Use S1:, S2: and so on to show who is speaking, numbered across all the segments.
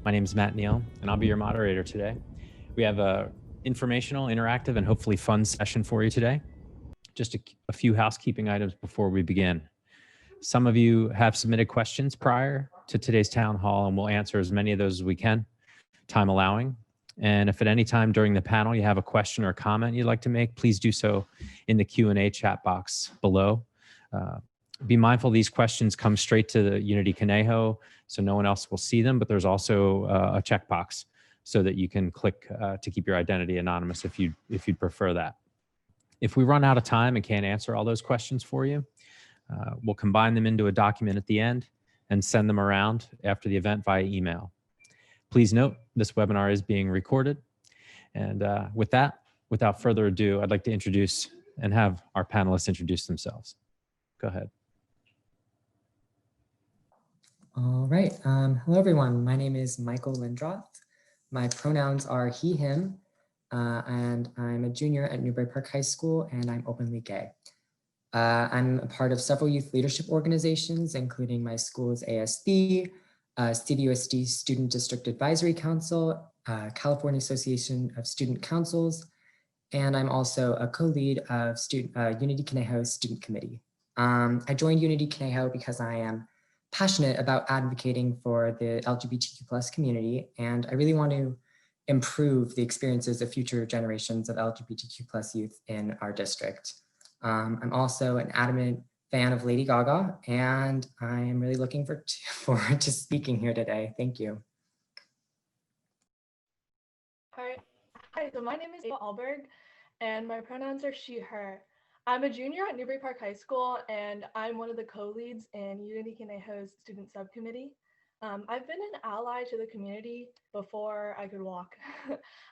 S1: My name is Matt Neal, and I'll be your moderator today. We have a informational, interactive, and hopefully fun session for you today. Just a few housekeeping items before we begin. Some of you have submitted questions prior to today's town hall, and we'll answer as many of those as we can, time allowing. And if at any time during the panel you have a question or a comment you'd like to make, please do so in the Q&A chat box below. Be mindful these questions come straight to the Unity Conejo, so no one else will see them, but there's also a checkbox so that you can click to keep your identity anonymous if you'd prefer that. If we run out of time and can't answer all those questions for you, we'll combine them into a document at the end and send them around after the event via email. Please note, this webinar is being recorded. And with that, without further ado, I'd like to introduce and have our panelists introduce themselves. Go ahead.
S2: All right. Hello, everyone. My name is Michael Lindroth. My pronouns are he, him, and I'm a junior at Newbury Park High School, and I'm openly gay. I'm a part of several youth leadership organizations, including my school's ASB, CVUSD Student District Advisory Council, California Association of Student Councils, and I'm also a co-lead of Unity Conejo Student Committee. I joined Unity Conejo because I am passionate about advocating for the LGBTQ+ community, and I really want to improve the experiences of future generations of LGBTQ+ youth in our district. I'm also an adamant fan of Lady Gaga, and I'm really looking forward to speaking here today. Thank you.
S3: Hi, so my name is Ava Alberg, and my pronouns are she, her. I'm a junior at Newbury Park High School, and I'm one of the co-leads in Unity Conejo's student subcommittee. I've been an ally to the community before I could walk.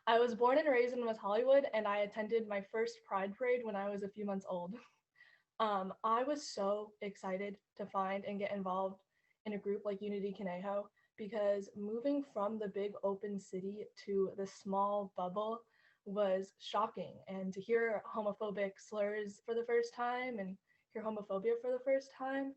S3: I was born and raised in West Hollywood, and I attended my first Pride Parade when I was a few months old. I was so excited to find and get involved in a group like Unity Conejo, because moving from the big open city to the small bubble was shocking, and to hear homophobic slurs for the first time and hear homophobia for the first time,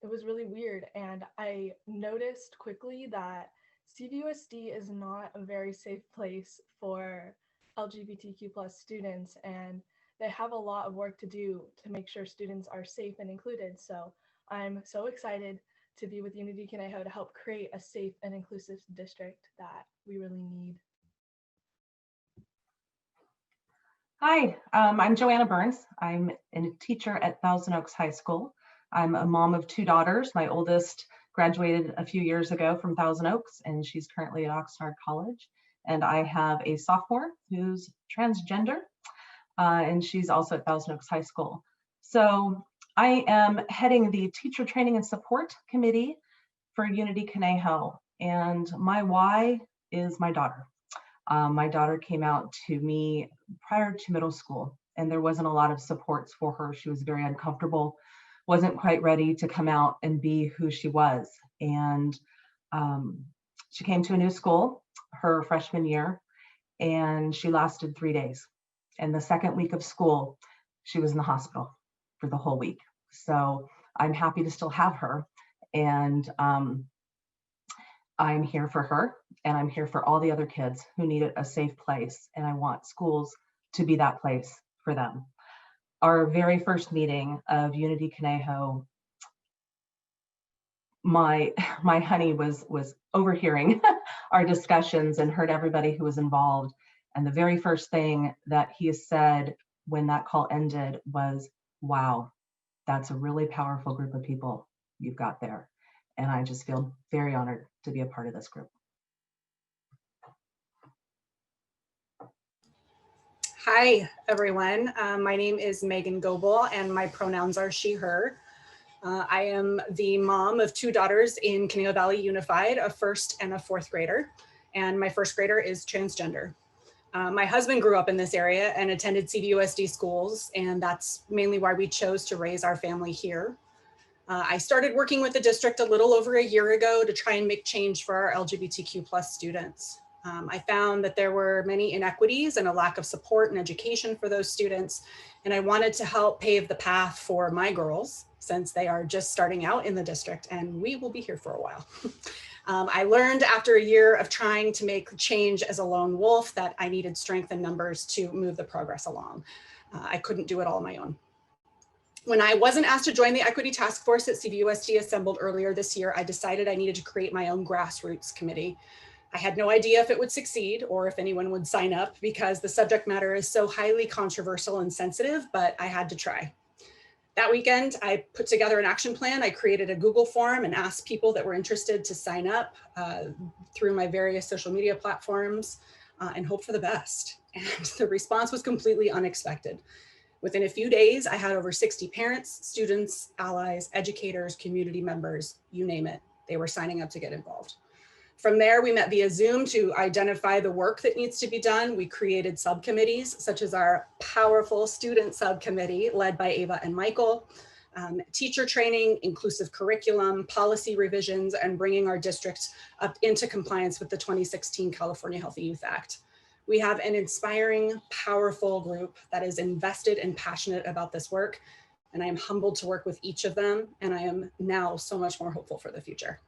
S3: it was really weird. And I noticed quickly that CVUSD is not a very safe place for LGBTQ+ students, and they have a lot of work to do to make sure students are safe and included. So I'm so excited to be with Unity Conejo to help create a safe and inclusive district that we really need.
S4: Hi, I'm Joanna Burns. I'm a teacher at Thousand Oaks High School. I'm a mom of two daughters. My oldest graduated a few years ago from Thousand Oaks, and she's currently at Oxnard College. And I have a sophomore who's transgender, and she's also at Thousand Oaks High School. So I am heading the Teacher Training and Support Committee for Unity Conejo, and my why is my daughter. My daughter came out to me prior to middle school, and there wasn't a lot of supports for her. She was very uncomfortable, wasn't quite ready to come out and be who she was. And she came to a new school her freshman year, and she lasted 3 days. And the second week of school, she was in the hospital for the whole week. So I'm happy to still have her. And I'm here for her, and I'm here for all the other kids who need a safe place, and I want schools to be that place for them. Our very first meeting of Unity Conejo, my honey was overhearing our discussions and heard everybody who was involved. And the very first thing that he said when that call ended was, "Wow, that's a really powerful group of people you've got there." And I just feel very honored to be a part of this group.
S5: Hi, everyone. My name is Megan Goebel, and my pronouns are she, her. I am the mom of two daughters in Conejo Valley Unified, a first and a fourth grader, and my first grader is transgender. My husband grew up in this area and attended CVUSD schools, and that's mainly why we chose to raise our family here. I started working with the district a little over a year ago to try and make change for our LGBTQ+ students. I found that there were many inequities and a lack of support and education for those students, and I wanted to help pave the path for my girls. since they are just starting out in the district and we will be here for a while. I learned after a year of trying to make change as a lone wolf that I needed strength in numbers to move the progress along. I couldn't do it all on my own. When I wasn't asked to join the equity task force that CVUSD assembled earlier this year, I decided I needed to create my own grassroots committee. I had no idea if it would succeed or if anyone would sign up because the subject matter is so highly controversial and sensitive, but I had to try. That weekend, I put together an action plan. I created a Google form and asked people that were interested to sign up through my various social media platforms and hope for the best. And the response was completely unexpected. Within a few days, I had over 60 parents, students, allies, educators, community members, you name it. They were signing up to get involved. From there, we met via Zoom to identify the work that needs to be done. We created subcommittees, such as our powerful student subcommittee led by Ava and Michael, teacher training, inclusive curriculum, policy revisions, and bringing our district up into compliance with the 2016 California Healthy Youth Act. We have an inspiring, powerful group that is invested and passionate about this work, and I am humbled to work with each of them, and I am now so much more hopeful for the future.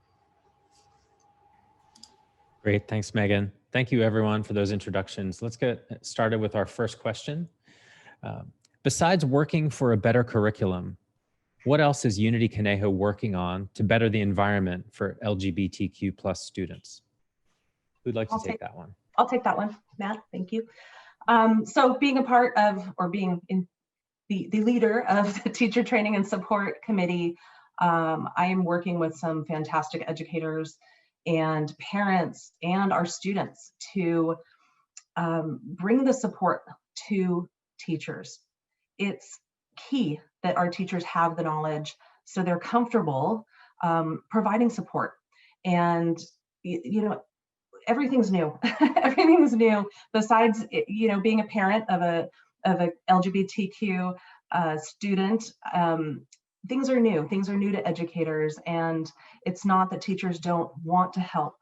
S1: Great, thanks, Megan. Thank you, everyone, for those introductions. Let's get started with our first question. Besides working for a better curriculum, what else is Unity Conejo working on to better the environment for LGBTQ+ students? Who'd like to take that one?
S4: I'll take that one, Matt, thank you. So being a part of, or being in the leader of the Teacher Training and Support Committee, I am working with some fantastic educators and parents and our students to bring the support to teachers. It's key that our teachers have the knowledge so they're comfortable providing support. And, you know, everything's new. Everything's new. Besides, you know, being a parent of a LGBTQ student, things are new. Things are new to educators, and it's not that teachers don't want to help.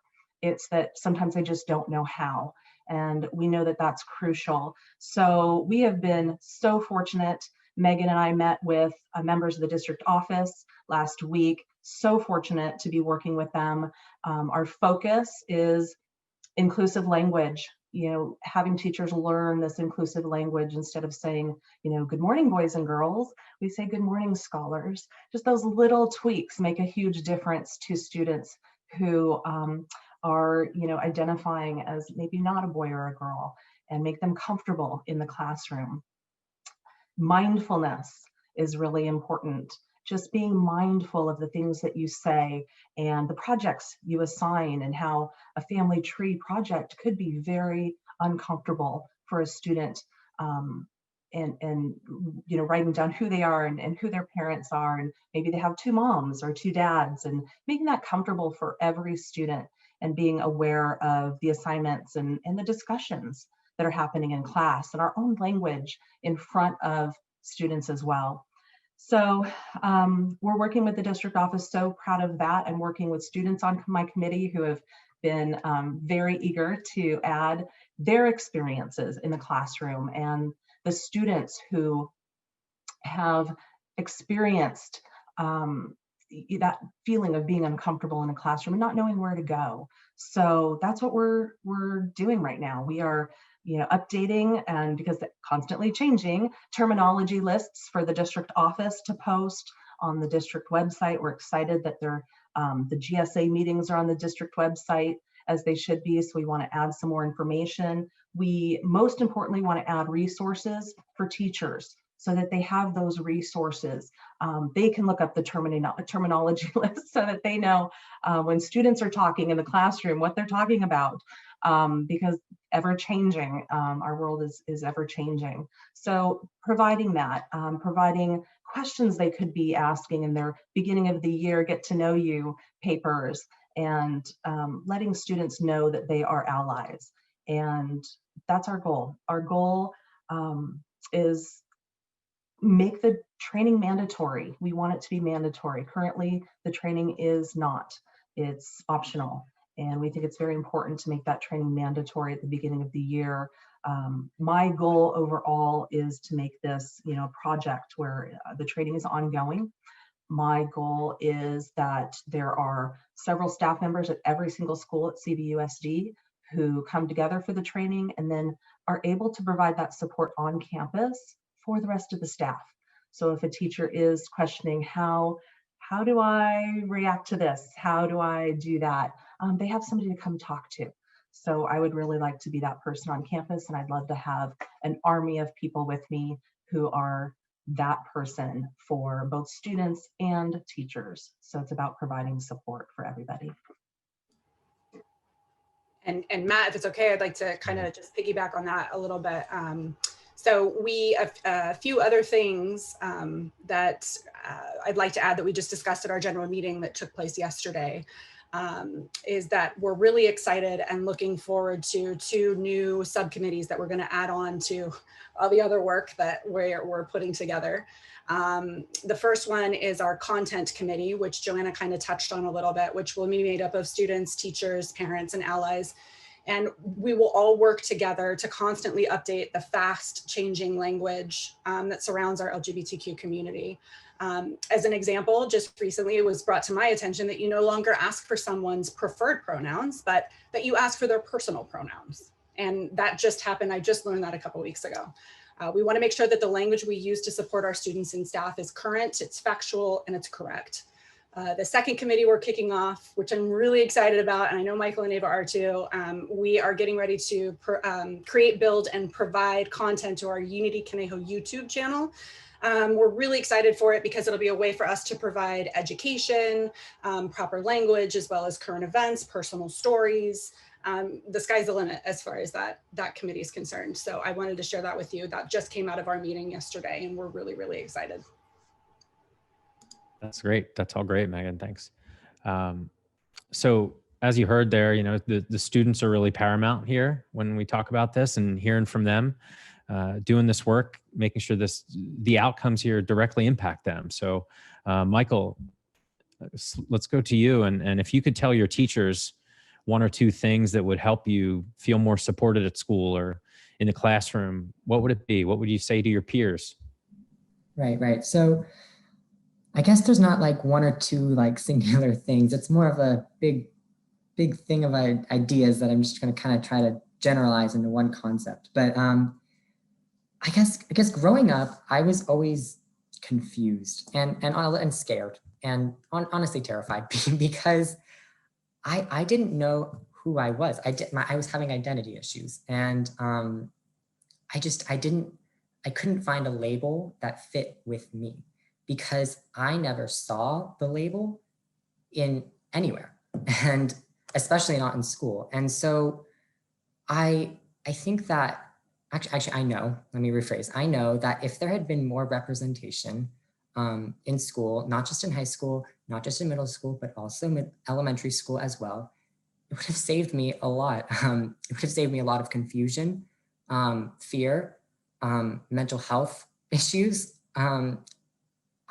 S4: It's that sometimes they just don't know how, and we know that that's crucial. So we have been so fortunate. Megan and I met with members of the district office last week. So fortunate to be working with them. Our focus is inclusive language, you know, having teachers learn this inclusive language instead of saying, you know, good morning, boys and girls. We say good morning, scholars. Just those little tweaks make a huge difference to students who are, you know, identifying as maybe not a boy or a girl, and make them comfortable in the classroom. Mindfulness is really important. Just being mindful of the things that you say and the projects you assign, and how a family tree project could be very uncomfortable for a student, and you know, writing down who they are and who their parents are, and maybe they have two moms or two dads, and making that comfortable for every student, and being aware of the assignments and the discussions that are happening in class, and our own language in front of students as well. So we're working with the district office, so proud of that. I'm working with students on my committee who have been very eager to add their experiences in the classroom, and the students who have experienced that feeling of being uncomfortable in a classroom and not knowing where to go. So that's what we're doing right now. We are, you know, updating, and because they're constantly changing, terminology lists for the district office to post on the district website. We're excited that the GSA meetings are on the district website, as they should be. So we want to add some more information. We most importantly want to add resources for teachers so that they have those resources. They can look up the terminology list so that they know when students are talking in the classroom what they're talking about, because ever changing, our world is ever changing. So providing that, providing questions they could be asking in their beginning of the year, get to know you papers, and letting students know that they are allies. And that's our goal. Our goal is make the training mandatory. We want it to be mandatory. Currently, the training is not. It's optional. And we think it's very important to make that training mandatory at the beginning of the year. My goal overall is to make this, you know, a project where the training is ongoing. my goal is that there are several staff members at every single school at CVUSD who come together for the training and then are able to provide that support on campus for the rest of the staff. So if a teacher is questioning how do I react to this? How do I do that? They have somebody to come talk to. So I would really like to be that person on campus, and I'd love to have an army of people with me who are that person for both students and teachers. So it's about providing support for everybody.
S5: And Matt, if it's okay, I'd like to kind of just piggyback on that a little bit. So a few other things that I'd like to add that we just discussed at our general meeting that took place yesterday is that we're really excited and looking forward to 2 new subcommittees that we're going to add on to all the other work that we're putting together. The first one is our content committee, which Joanna kind of touched on a little bit, which will be made up of students, teachers, parents, and allies. And we will all work together to constantly update the fast changing language that surrounds our LGBTQ community. As an example, just recently it was brought to my attention that you no longer ask for someone's preferred pronouns, but that you ask for their personal pronouns. And that just happened. I just learned that a couple weeks ago. We want to make sure that the language we use to support our students and staff is current, it's factual, and it's correct. The second committee we're kicking off, which I'm really excited about, and I know Michael and Ava are too, we are getting ready to create, build, and provide content to our Unity Conejo YouTube channel. We're really excited for it because it'll be a way for us to provide education, proper language, as well as current events, personal stories. The sky's the limit as far as that committee is concerned. So I wanted to share that with you. That just came out of our meeting yesterday, and we're really, really excited.
S1: That's great. That's all great, Megan. Thanks. So as you heard there, you know, the students are really paramount here when we talk about this, and hearing from them, doing this work, making sure the outcomes here directly impact them. So Michael, let's go to you. And if you could tell your teachers 1 or 2 things that would help you feel more supported at school or in the classroom, what would it be? What would you say to your peers?
S2: Right. So I guess there's not like 1 or 2 like singular things. It's more of a big thing of ideas that I'm just going to kind of try to generalize into one concept. But I guess growing up, I was always confused and scared and honestly terrified because I didn't know who I was. I was having identity issues, and I couldn't find a label that fit with me, because I never saw the label in anywhere, and especially not in school. And so I think that, actually I know, let me rephrase. I know that if there had been more representation in school, not just in high school, not just in middle school, but also elementary school as well, it would have saved me a lot. It would have saved me a lot of confusion, fear, mental health issues.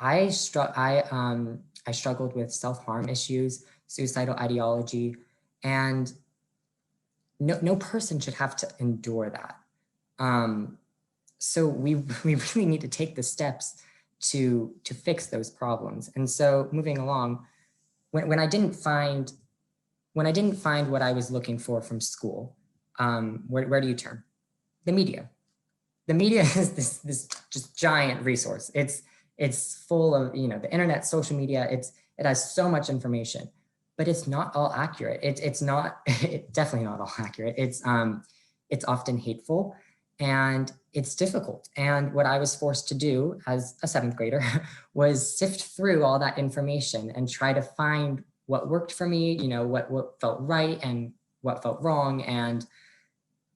S2: I struggled with self-harm issues, suicidal ideology, and no person should have to endure that. So we really need to take the steps to fix those problems. And so moving along, when I didn't find what I was looking for from school, where do you turn? The media. The media is this just giant resource. It's full of, you know, the internet, social media. It has so much information, but it's not all accurate. It's definitely not all accurate. It's often hateful, and it's difficult. And what I was forced to do as a 7th grader was sift through all that information and try to find what worked for me, you know, what felt right and what felt wrong. And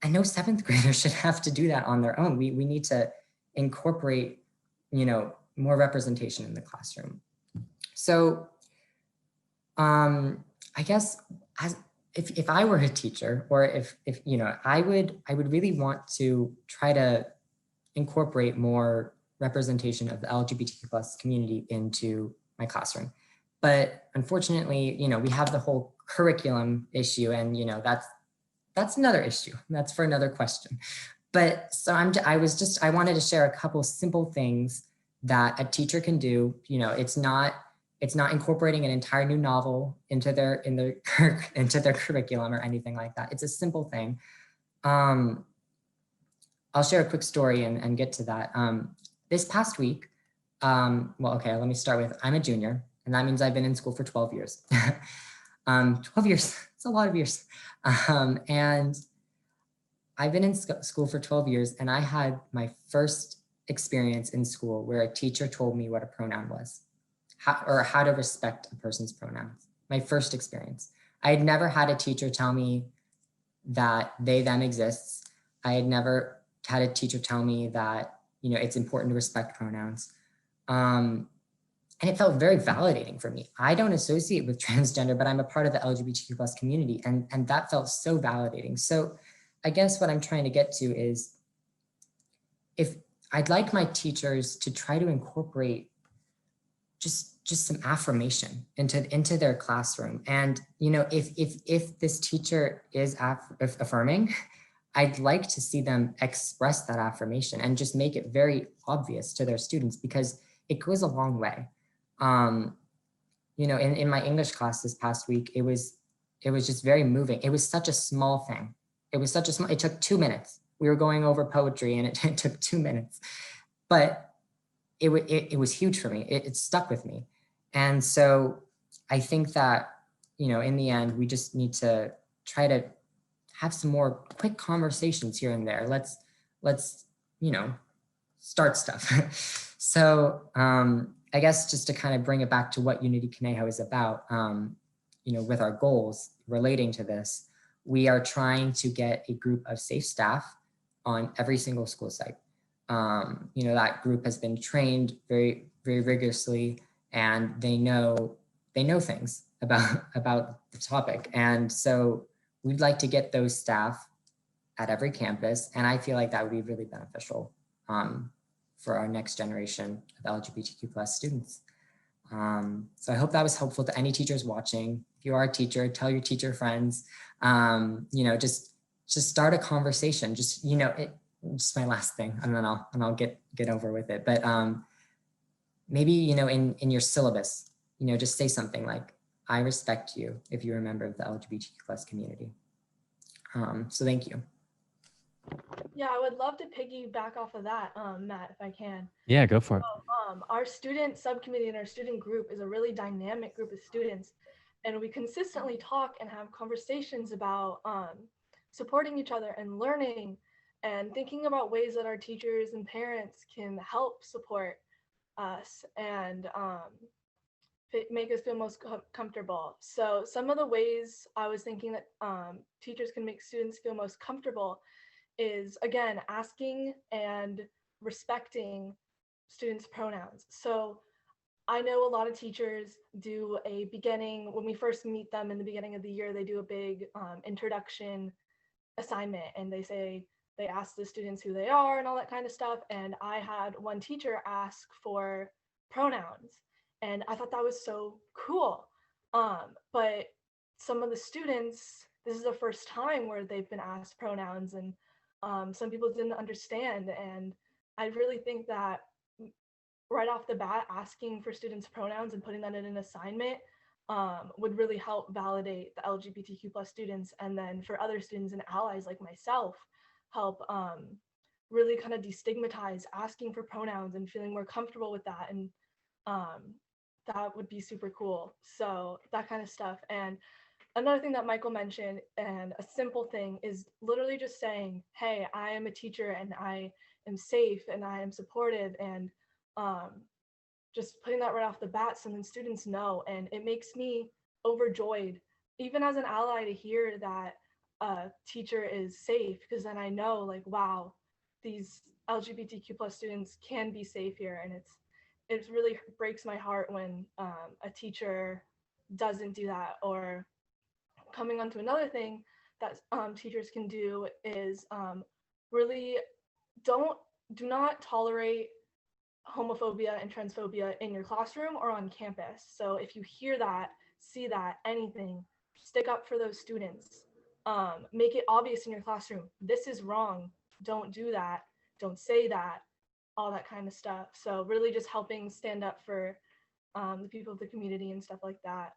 S2: I know 7th graders should have to do that on their own. We need to incorporate, you know, more representation in the classroom. So I guess if I were a teacher, or if you know, I would really want to try to incorporate more representation of the LGBTQ+ community into my classroom. But unfortunately, you know, we have the whole curriculum issue, and you know, that's another issue. That's for another question. But so I wanted to share a couple simple things that a teacher can do. You know, it's not It's not incorporating an entire new novel into their into their curriculum or anything like that. It's a simple thing. I'll share a quick story and get to that. This past week, well, okay, let me start with, I'm a junior, and that means I've been in school for 12 years. 12 years, it's a lot of years. And I've been in school for 12 years, and I had my first experience in school where a teacher told me what a pronoun was, how to respect a person's pronouns. My first experience. I had never had a teacher tell me that they, them exists. I had never had a teacher tell me that, you know, it's important to respect pronouns. And it felt very validating for me. I don't associate with transgender, but I'm a part of the LGBTQ plus community. And that felt so validating. So I guess what I'm trying to get to is, if I'd like my teachers to try to incorporate just some affirmation into their classroom. And, you know, if this teacher is affirming, I'd like to see them express that affirmation and just make it very obvious to their students, because it goes a long way. You know, in my English class this past week, it was just very moving. It was such a small thing. It took 2 minutes. We were going over poetry and it took 2 minutes, but it was huge for me. It stuck with me. And so I think that, you know, in the end, we just need to try to have some more quick conversations here and there. Let's, you know, start stuff. So I guess just to kind of bring it back to what Unity Conejo is about, you know, with our goals relating to this, we are trying to get a group of safe staff on every single school site. You know, that group has been trained very, very rigorously, and they know things about the topic. And so we'd like to get those staff at every campus. And I feel like that would be really beneficial for our next generation of LGBTQ plus students. So I hope that was helpful to any teachers watching. If you are a teacher, tell your teacher friends, you know, just start a conversation. Just, you know, just my last thing, and then I'll get over with it. But maybe, you know, in your syllabus, you know, just say something like, I respect you if you're a member of the LGBTQ plus community. So thank you.
S3: Yeah, I would love to piggyback off of that, Matt, if I can.
S1: Yeah, go for it.
S3: So, our student subcommittee and our student group is a really dynamic group of students, and we consistently talk and have conversations about supporting each other and learning and thinking about ways that our teachers and parents can help support us and make us feel most comfortable. So some of the ways I was thinking that teachers can make students feel most comfortable is, again, asking and respecting students' pronouns. So I know a lot of teachers do a beginning, when we first meet them in the beginning of the year, they do a big introduction assignment, and they ask the students who they are and all that kind of stuff. And I had one teacher ask for pronouns, and I thought that was so cool. But some of the students, this is the first time where they've been asked pronouns, and some people didn't understand. And I really think that right off the bat, asking for students' pronouns and putting that in an assignment would really help validate the LGBTQ plus students. And then for other students and allies like myself, help really kind of destigmatize asking for pronouns and feeling more comfortable with that. And that would be super cool. So that kind of stuff. And another thing that Michael mentioned, and a simple thing, is literally just saying, hey, I am a teacher and I am safe and I am supported, and just putting that right off the bat so then students know. And it makes me overjoyed, even as an ally, to hear that a teacher is safe, because then I know, like, wow, these LGBTQ plus students can be safe here. And it really breaks my heart when a teacher doesn't do that. Or coming on to another thing that teachers can do is really do not tolerate homophobia and transphobia in your classroom or on campus. So if you hear that, see that, anything, stick up for those students. Make it obvious in your classroom. This is wrong. Don't do that. Don't say that. All that kind of stuff. So really just helping stand up for the people of the community and stuff like that.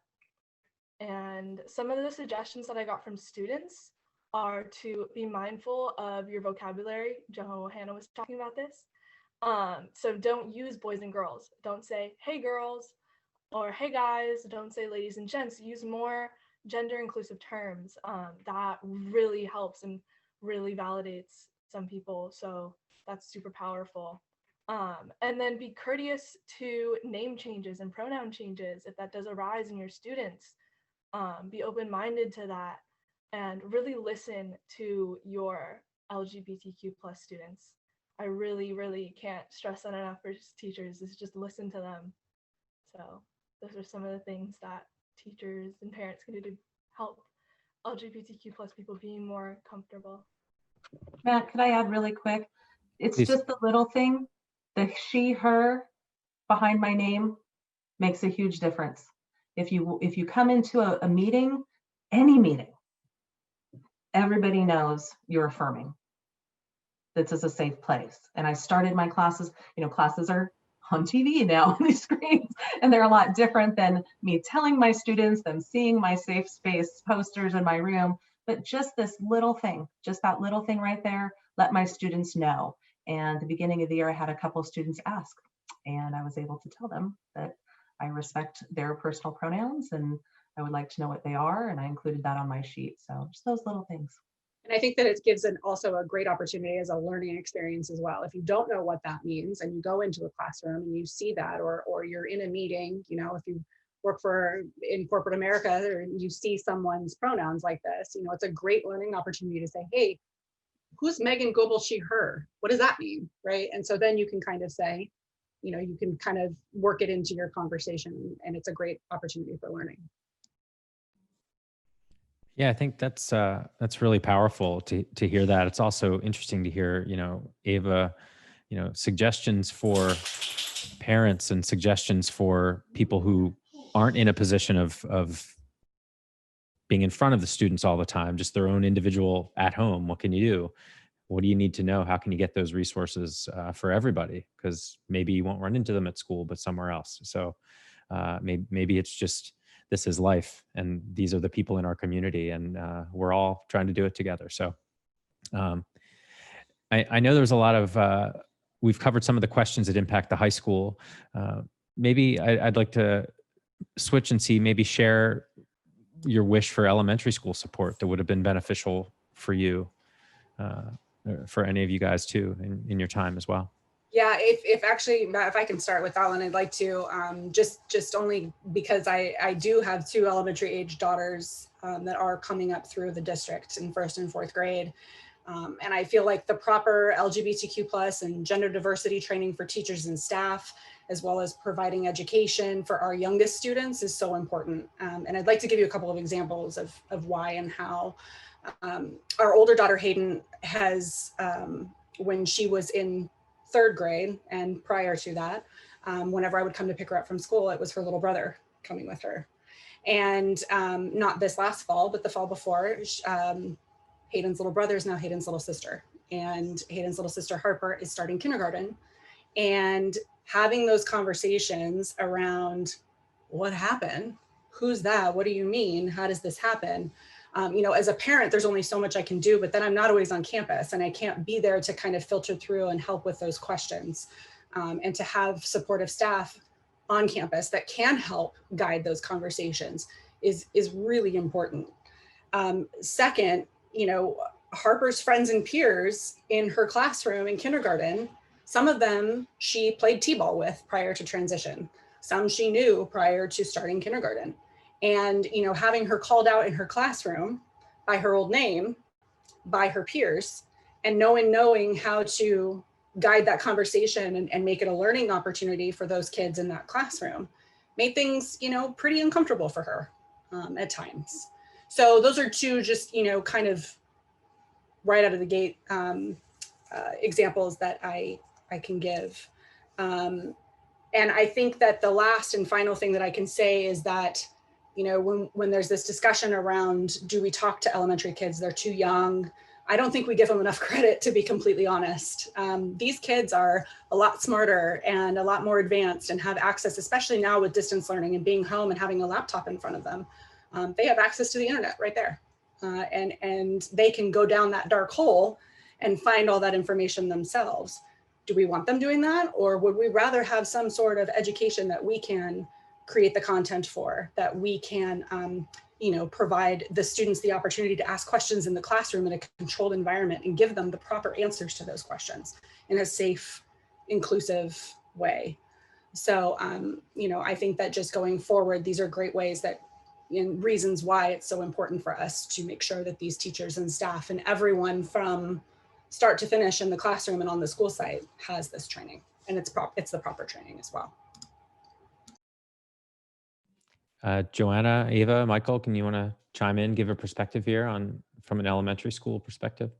S3: And some of the suggestions that I got from students are to be mindful of your vocabulary. Johanna was talking about this. So don't use boys and girls. Don't say, hey girls, or hey guys. Don't say ladies and gents. Use more gender inclusive terms. That really helps and really validates some people. So that's super powerful. And then be courteous to name changes and pronoun changes if that does arise in your students. Be open-minded to that and really listen to your LGBTQ plus students. I really, really can't stress that enough for teachers, is just listen to them. So those are some of the things that teachers and parents can do to help LGBTQ plus people being more comfortable.
S4: Matt, could I add really quick? It's
S1: Please.
S4: just the little thing, the she, her behind my name makes a huge difference. If you come into a meeting, any meeting, everybody knows you're affirming. This is a safe place. And I started my classes, classes are on TV now on these screens, and they're a lot different than me telling my students, them seeing my safe space posters in my room. But just this little thing, just that little thing right there, let my students know. And at the beginning of the year, I had a couple of students ask, and I was able to tell them that I respect their personal pronouns and I would like to know what they are. And I included that on my sheet. So just those little things.
S5: And I think that it gives also a great opportunity as a learning experience as well. If you don't know what that means and you go into a classroom and you see that, or you're in a meeting, if you work in corporate America or you see someone's pronouns like this, it's a great learning opportunity to say, hey, who's Megan Goebel, she, her? What does that mean, right? And so then you can kind of say, you can kind of work it into your conversation, and it's a great opportunity for learning.
S1: Yeah, I think that's really powerful to hear that. It's also interesting to hear, Ava, suggestions for parents and suggestions for people who aren't in a position of being in front of the students all the time, just their own individual at home. What can you do? What do you need to know? How can you get those resources for everybody? Because maybe you won't run into them at school, but somewhere else. So maybe it's just, this is life, and these are the people in our community, and we're all trying to do it together. So I know there's a lot of, we've covered some of the questions that impact the high school. Maybe I'd like to switch and maybe share your wish for elementary school support that would have been beneficial for you, for any of you guys too, in your time as well.
S5: Yeah, if I can start with that one, I'd like to, just only because I do have 2 elementary age daughters that are coming up through the district in 1st and 4th grade. And I feel like the proper LGBTQ plus and gender diversity training for teachers and staff, as well as providing education for our youngest students, is so important. And I'd like to give you a couple of examples of why and how. Our older daughter Hayden has, when she was in 3rd grade and prior to that, whenever I would come to pick her up from school, it was her little brother coming with her. And not this last fall, but the fall before, Hayden's little brother is now Hayden's little sister. And Hayden's little sister Harper is starting kindergarten. And having those conversations around what happened, who's that, what do you mean, how does this happen? As a parent, there's only so much I can do, but then I'm not always on campus and I can't be there to kind of filter through and help with those questions, and to have supportive staff on campus that can help guide those conversations is really important. Second, Harper's friends and peers in her classroom in kindergarten, some of them she played t-ball with prior to transition. Some she knew prior to starting kindergarten. And, having her called out in her classroom by her old name, by her peers, and knowing how to guide that conversation and make it a learning opportunity for those kids in that classroom made things, pretty uncomfortable for her at times. So those are 2 just, kind of right out of the gate examples that I can give. And I think that the last and final thing that I can say is that, when there's this discussion around, do we talk to elementary kids? They're too young. I don't think we give them enough credit, to be completely honest. These kids are a lot smarter and a lot more advanced and have access, especially now with distance learning and being home and having a laptop in front of them. They have access to the internet right there. And they can go down that dark hole and find all that information themselves. Do we want them doing that? Or would we rather have some sort of education that we can create the content for, that we can provide the students the opportunity to ask questions in the classroom in a controlled environment and give them the proper answers to those questions in a safe, inclusive way. So, I think that just going forward, these are great ways that, and reasons why it's so important for us to make sure that these teachers and staff and everyone from start to finish in the classroom and on the school site has this training, and it's the proper training as well.
S1: Joanna, Ava, Michael, can you want to chime in, give a perspective here from an elementary school perspective?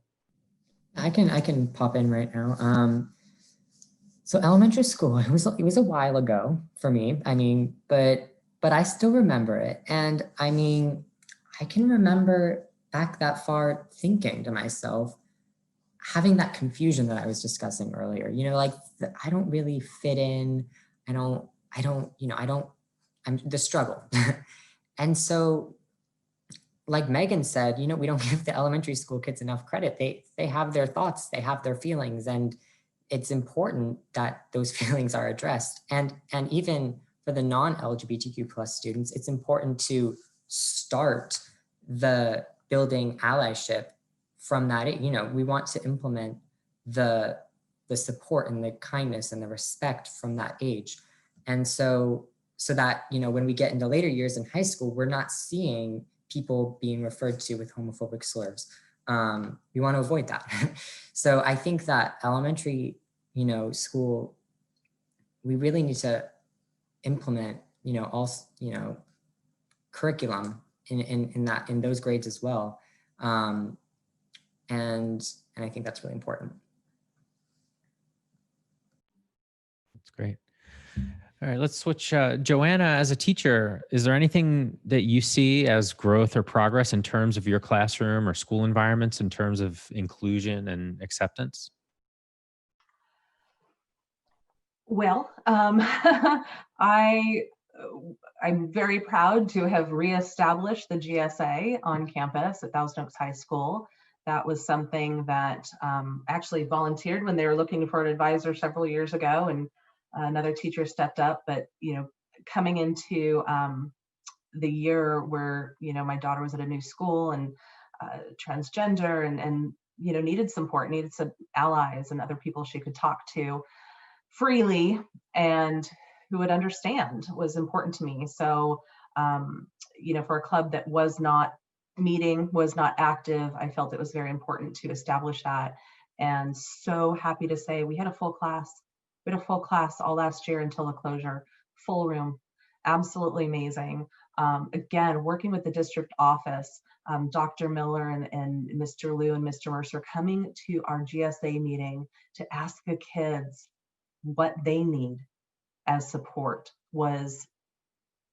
S2: I can pop in right now. So elementary school, it was a while ago for me. I mean, but I still remember it. And I mean, I can remember back that far thinking to myself, having that confusion that I was discussing earlier, like I don't really fit in. I'm the struggle. And so, like Megan said, we don't give the elementary school kids enough credit. They have their thoughts, they have their feelings, and it's important that those feelings are addressed. And even for the non-LGBTQ plus students, it's important to start the building allyship from that. We want to implement the support and the kindness and the respect from that age. And so that, when we get into later years in high school, we're not seeing people being referred to with homophobic slurs. We want to avoid that. So I think that elementary, school, we really need to implement, curriculum in those grades as well. And I think that's really important.
S1: That's great. All right, let's switch. Joanna, as a teacher, is there anything that you see as growth or progress in terms of your classroom or school environments in terms of inclusion and acceptance?
S4: Well, I'm very proud to have reestablished the GSA on campus at Thousand Oaks High School. That was something that actually volunteered when they were looking for an advisor several years ago, and another teacher stepped up. But coming into the year where my daughter was at a new school and transgender and needed support, needed some allies and other people she could talk to freely and who would understand, was important to me. So for a club that was not meeting, was not active, I felt it was very important to establish that. And so happy to say we had a full class. We had a full class all last year until the closure, full room, absolutely amazing. Again, working with the district office, Dr. Miller and Mr. Liu and Mr. Mercer coming to our GSA meeting to ask the kids what they need as support was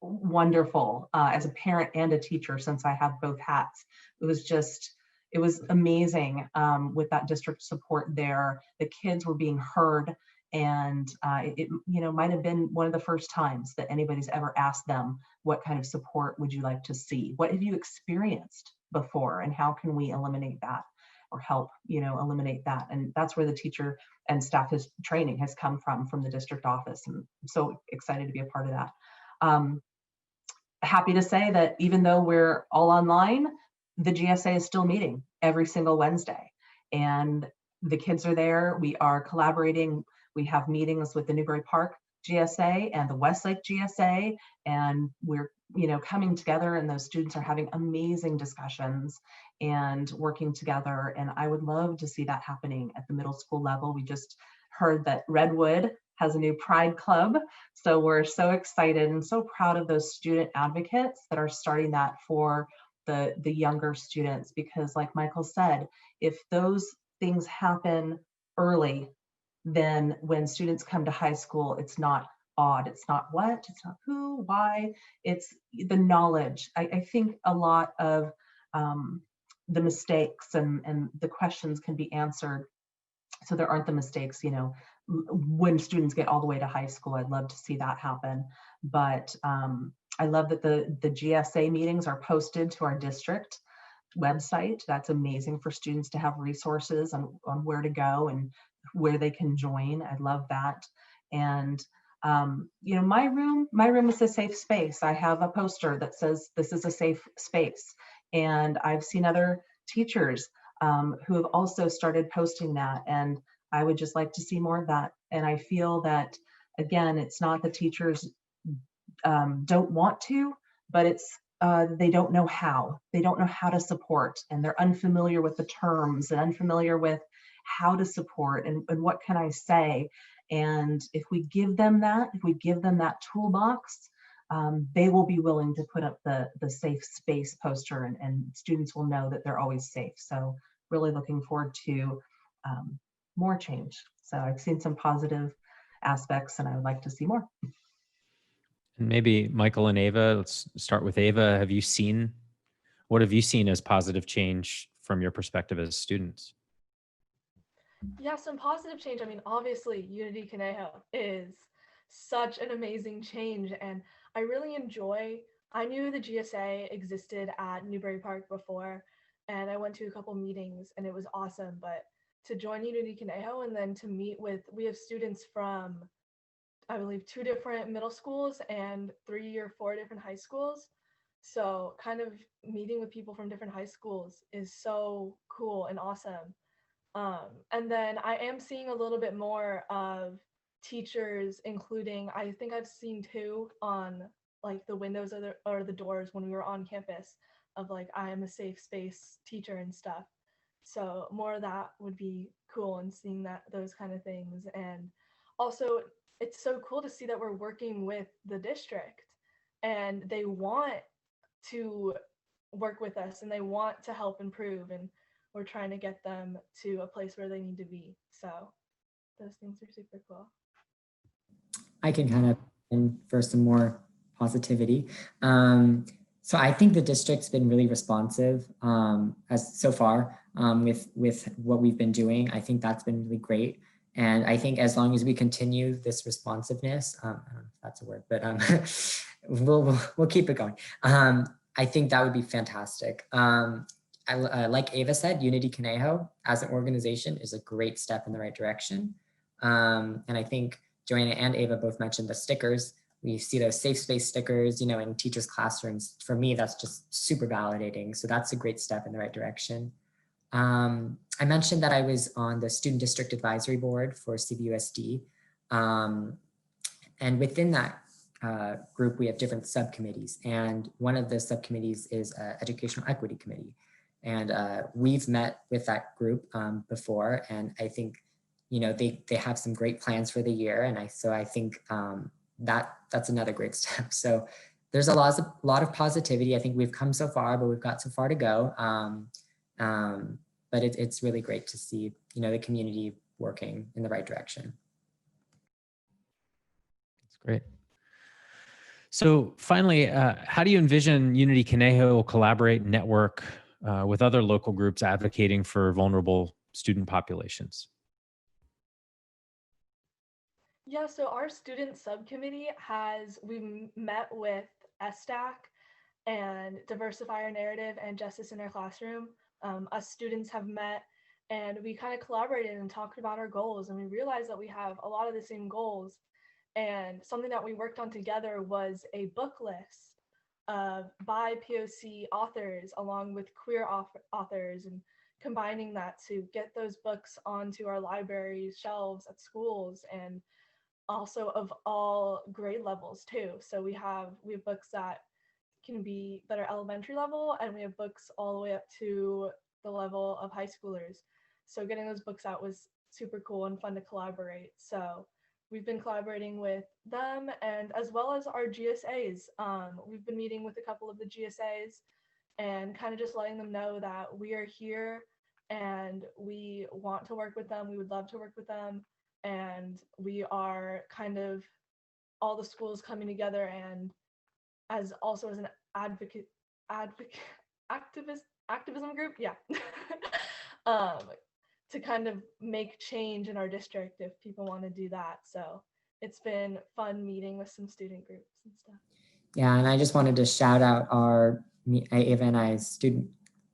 S4: wonderful. As a parent and a teacher, since I have both hats, it was amazing with that district support there. The kids were being heard, and it might have been one of the first times that anybody's ever asked them, what kind of support would you like to see? What have you experienced before, and how can we eliminate that or help eliminate that? And that's where the teacher and staff training has come from the district office, and I'm so excited to be a part of that. Happy to say that even though we're all online, the GSA is still meeting every single Wednesday, and the kids are there. We are collaborating. We have meetings with the Newbury Park GSA and the Westlake GSA, and we're coming together, and those students are having amazing discussions and working together. And I would love to see that happening at the middle school level. We just heard that Redwood has a new Pride Club. So we're so excited and so proud of those student advocates that are starting that for the younger students, because like Michael said, if those things happen early, then when students come to high school, it's not odd. It's not what, it's not who, why, it's the knowledge. I think a lot of the mistakes and the questions can be answered. So there aren't the mistakes, you know, when students get all the way to high school. I'd love to see that happen. But I love that the GSA meetings are posted to our district website. That's amazing for students to have resources on where to go and where they can join. I love that. And you know, my room is a safe space. I have a poster that says this is a safe space. And I've seen other teachers who have also started posting that. And I would just like to see more of that. And I feel that, again, it's not the teachers don't want to, but it's they don't know how. They don't know how to support, and they're unfamiliar with the terms and unfamiliar with how to support and what can I say. And if we give them that, toolbox, they will be willing to put up the safe space poster, and students will know that they're always safe. So really looking forward to more change. So I've seen some positive aspects, and I would like to see more.
S1: And maybe Michael and Ava, let's start with Ava. What have you seen as positive change from your perspective as students?
S3: Yeah, some positive change. I mean, obviously, Unity Conejo is such an amazing change, and I really enjoy. I knew the GSA existed at Newbury Park before, and I went to a couple meetings, and it was awesome. But to join Unity Conejo and then to meet with, we have students from, I believe, 2 different middle schools and 3 or 4 different high schools. So kind of meeting with people from different high schools is so cool and awesome. And then I am seeing a little bit more of teachers, including, I think I've seen 2 on like the windows or the doors when we were on campus of like, I am a safe space teacher and stuff. So more of that would be cool, and seeing those kind of things. And also it's so cool to see that we're working with the district and they want to work with us and they want to help improve, and we're trying to get them to a place where they need to be. So those things are super cool.
S2: I can kind of infer some more positivity. So I think the district's been really responsive as so far with what we've been doing. I think that's been really great. And I think as long as we continue this responsiveness, I don't know if that's a word, but we'll keep it going. I think that would be fantastic. Like Ava said, Unity Conejo as an organization is a great step in the right direction. And I think Joanna and Ava both mentioned the stickers. We see those safe space stickers, you know, in teachers' classrooms. For me, that's just super validating. So that's a great step in the right direction. I mentioned that I was on the Student District Advisory Board for CBUSD. And within that group, we have different subcommittees. And one of the subcommittees is Educational Equity Committee. And we've met with that group before. And I think, you know, they have some great plans for the year. And I think that's another great step. So there's a lot of positivity. I think we've come so far, but we've got so far to go. But it's really great to see, you know, the community working in the right direction.
S1: That's great. So finally, how do you envision Unity Conejo will collaborate and network with other local groups advocating for vulnerable student populations?
S3: Yeah, so our student subcommittee we've met with SDAC and Diversify Our Narrative and Justice in Our Classroom. Us students have met and we kind of collaborated and talked about our goals, and we realized that we have a lot of the same goals. And something that we worked on together was a book list of BIPOC authors along with queer authors, and combining that to get those books onto our libraries shelves at schools, and also of all grade levels too. So we have books that are elementary level, and we have books all the way up to the level of high schoolers. So getting those books out was super cool and fun to collaborate. So we've been collaborating with them, and as well as our GSAs. We've been meeting with a couple of the GSAs and kind of just letting them know that we are here and we want to work with them. We would love to work with them. And we are kind of all the schools coming together, and as an activist activism group, yeah, um, to kind of make change in our district if people want to do that. So it's been fun meeting with some student groups and stuff.
S2: Yeah, and I just wanted to shout out our Ava and I student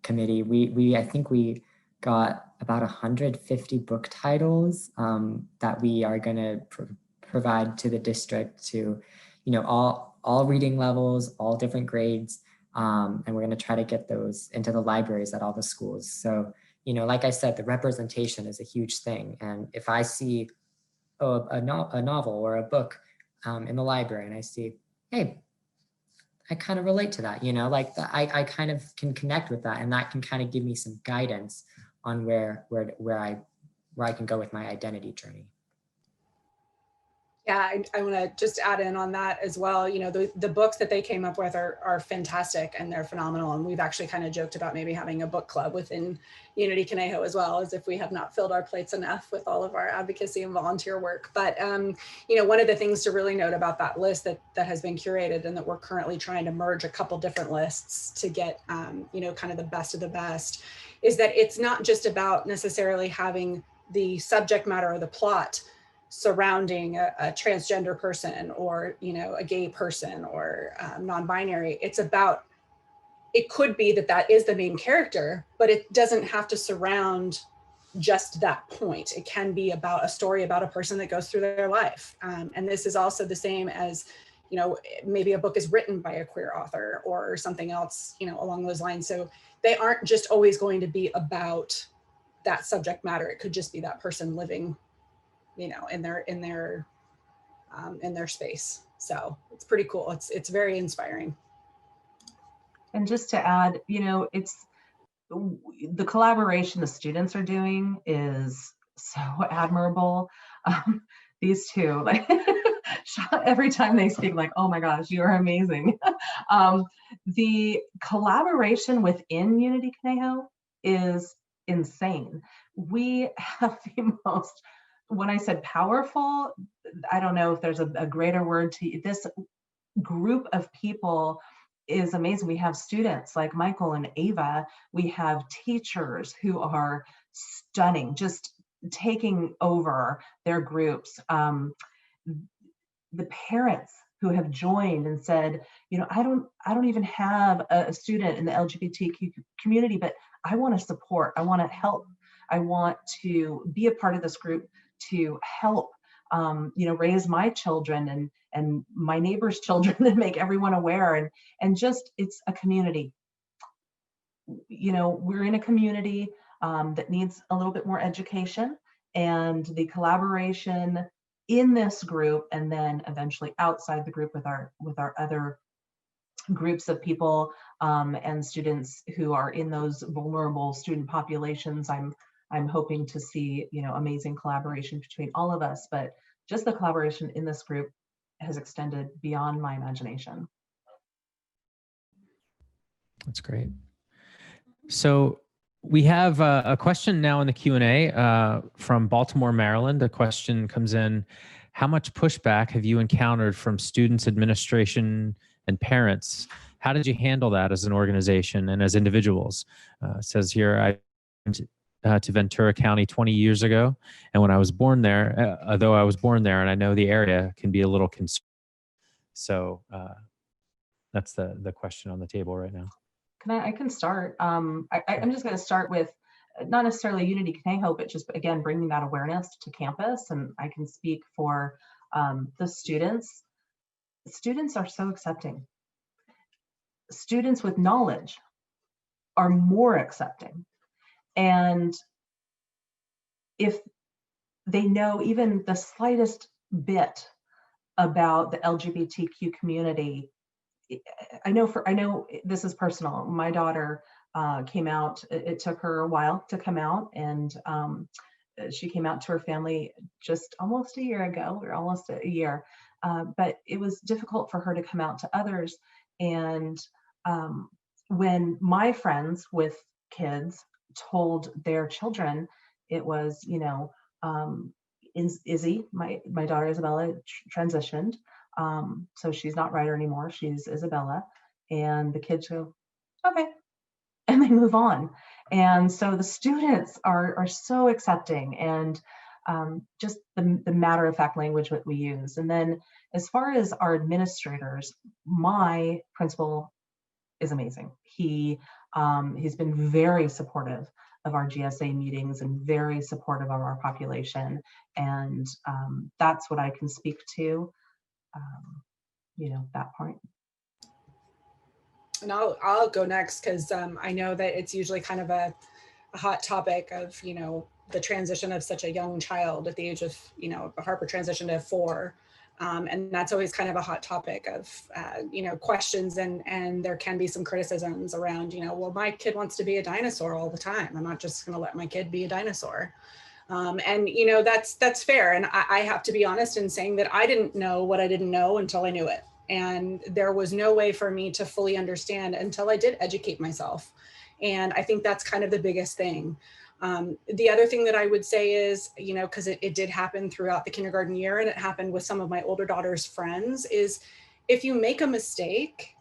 S2: committee. I think we got about 150 book titles that we are going to provide to the district to, all reading levels, all different grades, and we're going to try to get those into the libraries at all the schools. So, like I said, the representation is a huge thing. And if I see a novel or a book in the library and I see, hey, I kind of relate to that, like I kind of can connect with that, and that can kind of give me some guidance on where I can go with my identity journey.
S5: Yeah, I want to just add in on that as well. The books that they came up with are fantastic and they're phenomenal. And we've actually kind of joked about maybe having a book club within Unity Conejo as well, as if we have not filled our plates enough with all of our advocacy and volunteer work. But, one of the things to really note about that list that has been curated and that we're currently trying to merge a couple different lists to get, kind of the best of the best, is that it's not just about necessarily having the subject matter or the plot surrounding a transgender person or a gay person or non-binary. It's about, it could be that is the main character, but it doesn't have to surround just that point. It can be about a story about a person that goes through their life. And this is also the same as, maybe a book is written by a queer author or something else, along those lines. So they aren't just always going to be about that subject matter. It could just be that person living in their space. So it's pretty cool. It's very inspiring.
S4: And just to add, it's the collaboration the students are doing is so admirable. These two, like every time they speak, like, oh my gosh, you are amazing. The collaboration within Unity Conejo is insane. We have the most, when I said powerful, I don't know if there's a greater word to this group of people is amazing. We have students like Michael and Ava. We have teachers who are stunning, just taking over their groups. The parents who have joined and said, I don't even have a student in the LGBTQ community, but I want to support, I want to help, I want to be a part of this group to help, raise my children and my neighbors' children and make everyone aware. And just, it's a community. We're in a community that needs a little bit more education, and the collaboration in this group and then eventually outside the group with our other groups of people and students who are in those vulnerable student populations. I'm hoping to see, amazing collaboration between all of us, but just the collaboration in this group has extended beyond my imagination.
S1: That's great. So we have a question now in the Q&A from Baltimore, Maryland. The question comes in: how much pushback have you encountered from students, administration, and parents? How did you handle that as an organization and as individuals? It says here, I went to Ventura County 20 years ago, and when I was born there, though I was born there and I know the area can be a little concerned. So that's the question on the table right now.
S4: I can start. I'm just going to start with not necessarily Unity Conejo, but just, again, bringing that awareness to campus. And I can speak for the students. Students are so accepting. Students with knowledge are more accepting. And if they know even the slightest bit about the LGBTQ community, I know this is personal. My daughter came out. It took her a while to come out, and she came out to her family just almost a year ago, or almost a year. But it was difficult for her to come out to others. And when my friends with kids told their children, it was, Izzy, my daughter Isabella, transitioned. So she's not Ryder anymore, she's Isabella. And the kids go, okay. and they move on. And so the students are so accepting, and just the matter-of-fact language that we use. And then as far as our administrators, my principal is amazing. He's been very supportive of our GSA meetings and very supportive of our population. And that's what I can speak to, that point.
S5: And I'll go next, because I know that it's usually kind of a hot topic of, the transition of such a young child at the age of, Harper transition to 4. And that's always kind of a hot topic of, questions, and there can be some criticisms around, well, my kid wants to be a dinosaur all the time. I'm not just going to let my kid be a dinosaur. And, that's fair. And I have to be honest in saying that I didn't know what I didn't know until I knew it. And there was no way for me to fully understand until I did educate myself. And I think that's kind of the biggest thing. The other thing that I would say is, because it did happen throughout the kindergarten year, and it happened with some of my older daughter's friends, is if you make a mistake,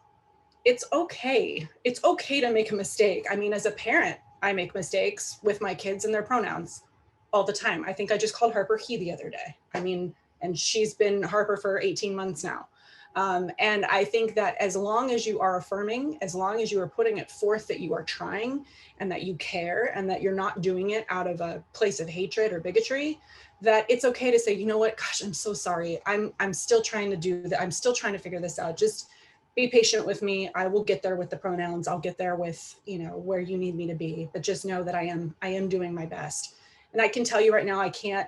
S5: it's okay. It's okay to make a mistake. I mean, as a parent, I make mistakes with my kids and their pronouns all the time. I think I just called Harper he the other day. I mean, and she's been Harper for 18 months now. And I think that as long as you are affirming, as long as you are putting it forth that you are trying and that you care and that you're not doing it out of a place of hatred or bigotry, that it's okay to say, you know what, gosh, I'm so sorry. I'm still trying to do that. I'm still trying to figure this out. Just be patient with me. I will get there with the pronouns. I'll get there with, where you need me to be, but just know that I am doing my best. And I can tell you right now, I can't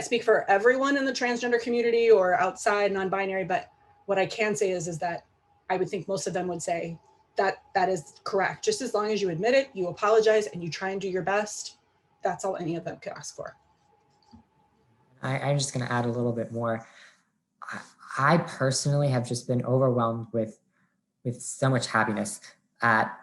S5: speak for everyone in the transgender community or outside non-binary, but what I can say is that I would think most of them would say that is correct. Just as long as you admit it, you apologize, and you try and do your best, that's all any of them could ask for.
S2: I'm just going to add a little bit more. I personally have just been overwhelmed with so much happiness at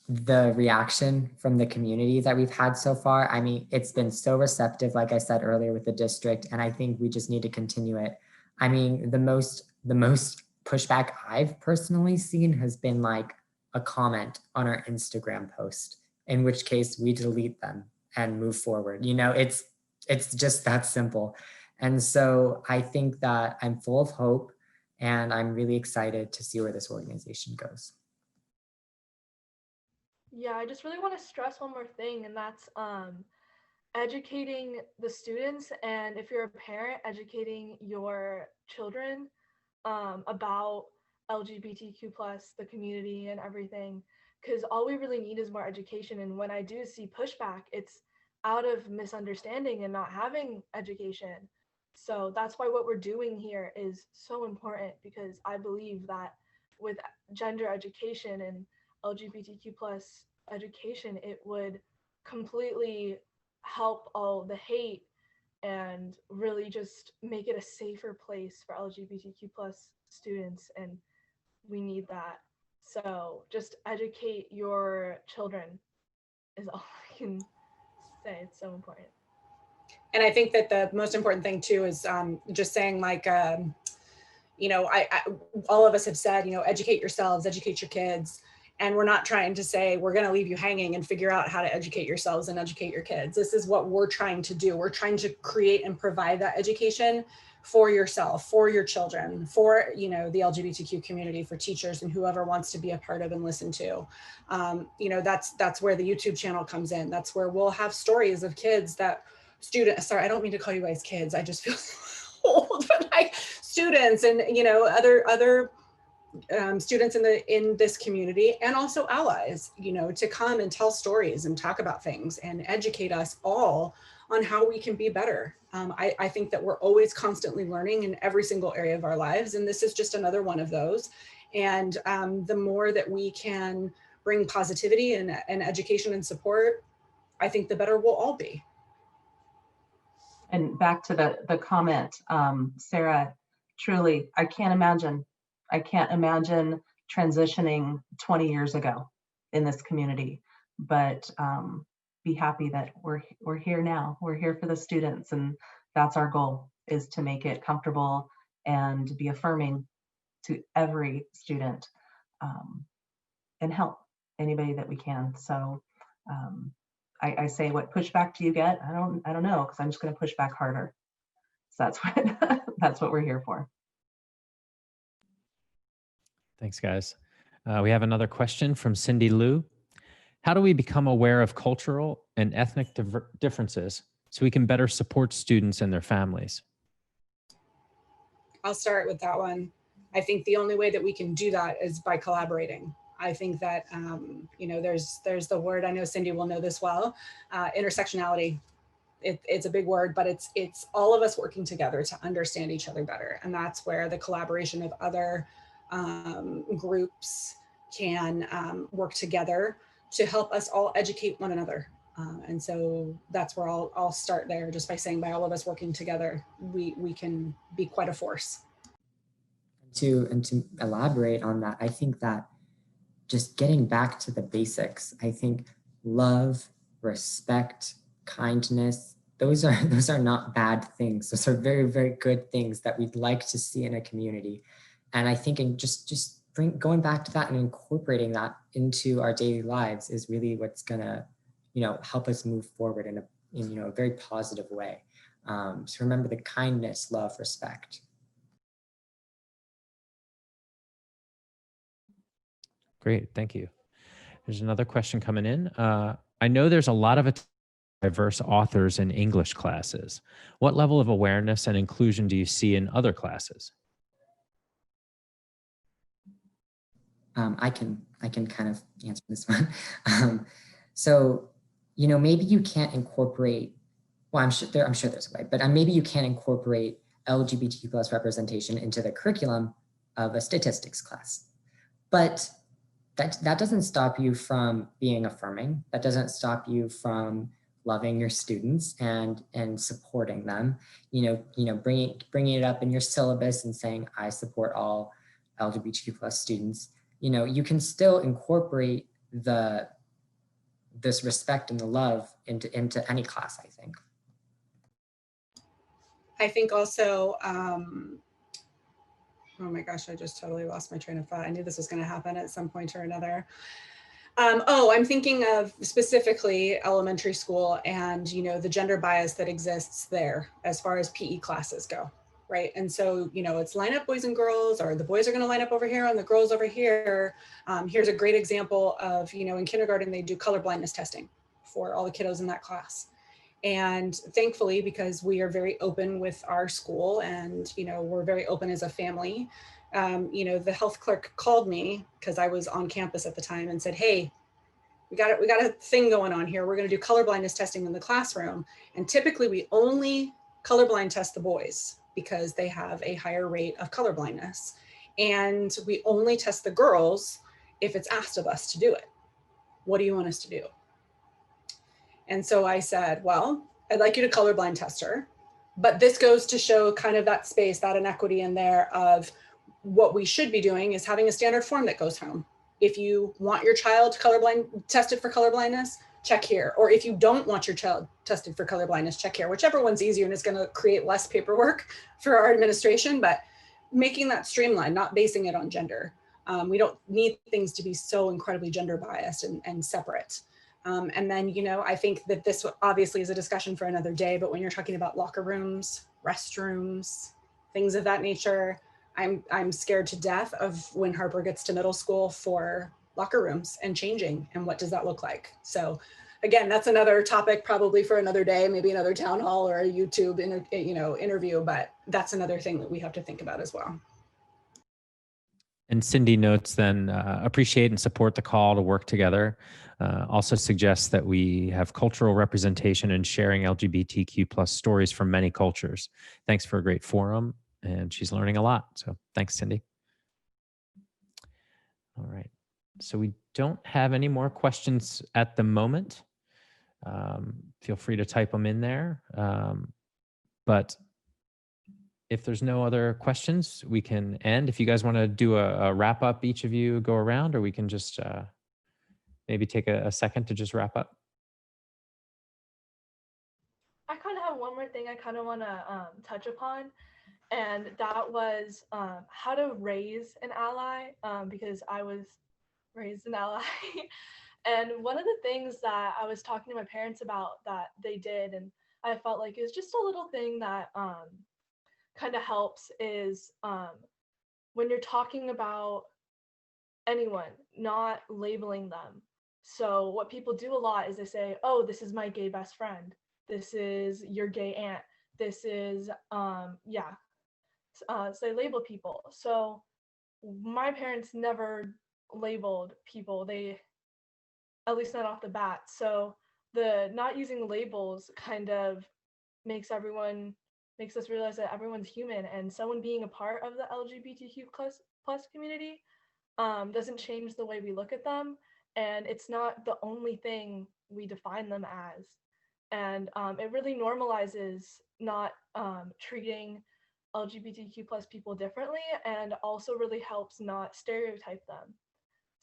S2: the reaction from the community that we've had so far. I mean, it's been so receptive, like I said earlier, with the district, and I think we just need to continue it. I mean, the most pushback I've personally seen has been like a comment on our Instagram post, in which case we delete them and move forward. It's just that simple. And so I think that I'm full of hope, and I'm really excited to see where this organization goes.
S3: Yeah, I just really want to stress one more thing, and that's educating the students, and if you're a parent, educating your children about LGBTQ plus, the community and everything, because all we really need is more education. And when I do see pushback, it's out of misunderstanding and not having education. So that's why what we're doing here is so important, because I believe that with gender education and LGBTQ plus education, it would completely help all the hate and really just make it a safer place for LGBTQ plus students, and we need that. So just educate your children is all I can say. It's so important.
S5: And I think that the most important thing too is just saying, like, all of us have said, educate yourselves, educate your kids. And we're not trying to say we're going to leave you hanging and figure out how to educate yourselves and educate your kids. This is what we're trying to do. We're trying to create and provide that education for yourself, for your children, for the LGBTQ community, for teachers and whoever wants to be a part of and listen to. That's where the YouTube channel comes in. That's where we'll have stories of kids that sorry, I don't mean to call you guys kids. I just feel so old, but like students and other students in this community, and also allies, to come and tell stories and talk about things and educate us all on how we can be better. I think that we're always constantly learning in every single area of our lives, and this is just another one of those. And the more that we can bring positivity and education and support, I think the better we'll all be.
S4: And back to the comment, Sarah, truly, I can't imagine transitioning 20 years ago in this community, but be happy that we're here now. We're here for the students, and that's our goal, is to make it comfortable and be affirming to every student, and help anybody that we can. So I say, what pushback do you get? I don't know, because I'm just going to push back harder. So that's what that's what we're here for.
S1: Thanks, guys. We have another question from Cindy Lou. How do we become aware of cultural and ethnic differences so we can better support students and their families?
S5: I'll start with that one. I think the only way that we can do that is by collaborating. I think that, you know, there's the word, I know Cindy will know this well, intersectionality. It's a big word, but it's all of us working together to understand each other better. And that's where the collaboration of other groups can work together to help us all educate one another. And so that's where I'll start there, just by saying, by all of us working together, we can be quite a force.
S2: To elaborate on that, I think that just getting back to the basics, I think love, respect, kindness, those are not bad things. Those are very, very good things that we'd like to see in a community. And I think going back to that and incorporating that into our daily lives is really what's gonna, you know, help us move forward in a very positive way. So remember the kindness, love, respect.
S1: Great, thank you. There's another question coming in. I know there's a lot of diverse authors in English classes. What level of awareness and inclusion do you see in other classes?
S2: I can kind of answer this one. So, you know, maybe you can't incorporate, well, I'm sure there's a way, but maybe you can't incorporate LGBTQ plus representation into the curriculum of a statistics class. But that doesn't stop you from being affirming. That doesn't stop you from loving your students and supporting them. You know, bringing it up in your syllabus and saying, I support all LGBTQ plus students. You know, you can still incorporate this respect and the love into any class, I think.
S5: I think also, oh my gosh, I just totally lost my train of thought. I knew this was going to happen at some point or another. I'm thinking of specifically elementary school and, you know, the gender bias that exists there as far as PE classes go, right? And so, you know, it's line up boys and girls, or the boys are going to line up over here and the girls over here. Here's a great example of, you know, in kindergarten, they do color blindness testing for all the kiddos in that class. And thankfully, because we are very open with our school and, you know, we're very open as a family, you know, the health clerk called me because I was on campus at the time and said, hey, we got a thing going on here. We're going to do color blindness testing in the classroom. And typically we only colorblind test the boys because they have a higher rate of color blindness. And we only test the girls if it's asked of us to do it. What do you want us to do? And so I said, well, I'd like you to colorblind test her, but this goes to show kind of that space, that inequity in there of what we should be doing is having a standard form that goes home. If you want your child tested for colorblindness, check here. Or if you don't want your child tested for colorblindness, check here, whichever one's easier, and it's going to create less paperwork for our administration, but making that streamlined, not basing it on gender. We don't need things to be so incredibly gender biased and separate. And then, you know, I think that this obviously is a discussion for another day, but when you're talking about locker rooms, restrooms, things of that nature, I'm scared to death of when Harper gets to middle school for locker rooms and changing, and what does that look like? So again, that's another topic probably for another day, maybe another town hall or a YouTube interview, but that's another thing that we have to think about as well.
S1: And Cindy notes then, appreciate and support the call to work together. Also suggests that we have cultural representation and sharing LGBTQ plus stories from many cultures. Thanks for a great forum, and she's learning a lot. So thanks, Cindy. All right, so we don't have any more questions at the moment. Feel free to type them in there. But if there's no other questions, we can end. If you guys want to do a wrap up, each of you go around, or we can just maybe take a second to just wrap up.
S3: I kind of have one more thing I kind of want to touch upon, and that was how to raise an ally, because I was raised an ally. And one of the things that I was talking to my parents about that they did, and I felt like is just a little thing that kind of helps is when you're talking about anyone, not labeling them. So what people do a lot is they say, "Oh, this is my gay best friend. This is your gay aunt. This is yeah." So they label people. So my parents never labeled people. They, at least not off the bat. So the not using labels kind of makes us realize that everyone's human, and someone being a part of the LGBTQ plus community doesn't change the way we look at them, and it's not the only thing we define them as. And it really normalizes not treating LGBTQ plus people differently, and also really helps not stereotype them.